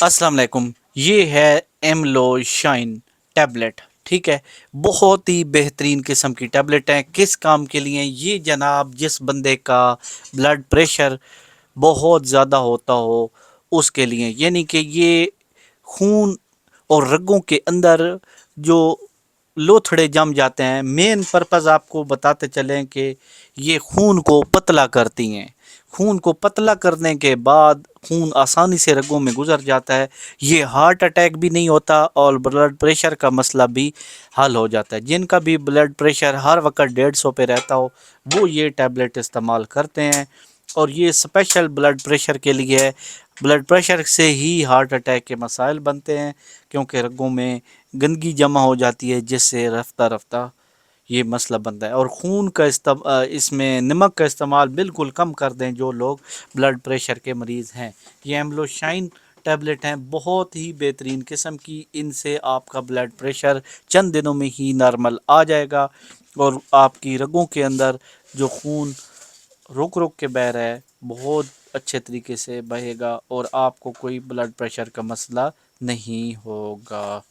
अस्सलाम वालेकुम। ये है एमलो शाइन टैबलेट। ठीक है, बहुत ही बेहतरीन किस्म की टैबलेट है। किस काम के लिए? ये जनाब, जिस बंदे का ब्लड प्रेशर बहुत ज़्यादा होता हो उसके लिए, यानी कि ये खून और रगों के अंदर जो लोथड़े जम जाते हैं। मेन पर्पज़ आपको बताते चलें कि ये खून को पतला करती हैं। खून को पतला करने के बाद खून आसानी से रगों में गुजर जाता है। ये हार्ट अटैक भी नहीं होता और ब्लड प्रेशर का मसला भी हल हो जाता है। जिनका भी ब्लड प्रेशर हर वक्त 150 पे रहता हो वो ये टैबलेट इस्तेमाल करते हैं। और ये स्पेशल ब्लड प्रेशर के लिए है। ब्लड प्रेशर से ही हार्ट अटैक के मसाइल बनते हैं, क्योंकि रगों में गंदगी जमा हो जाती है, जिससे रफ्ता रफ्ता ये मसला बनता है। और खून का इसमें नमक का इस्तेमाल बिल्कुल कम कर दें जो लोग ब्लड प्रेशर के मरीज़ हैं। ये एमलो शाइन टैबलेट हैं, बहुत ही बेहतरीन किस्म की। इनसे आपका ब्लड प्रेशर चंद दिनों में ही नॉर्मल आ जाएगा और आपकी रगों के अंदर जो खून रुक रुक के बह रहा है बहुत अच्छे तरीके से बहेगा और आपको कोई ब्लड प्रेशर का मसला नहीं होगा।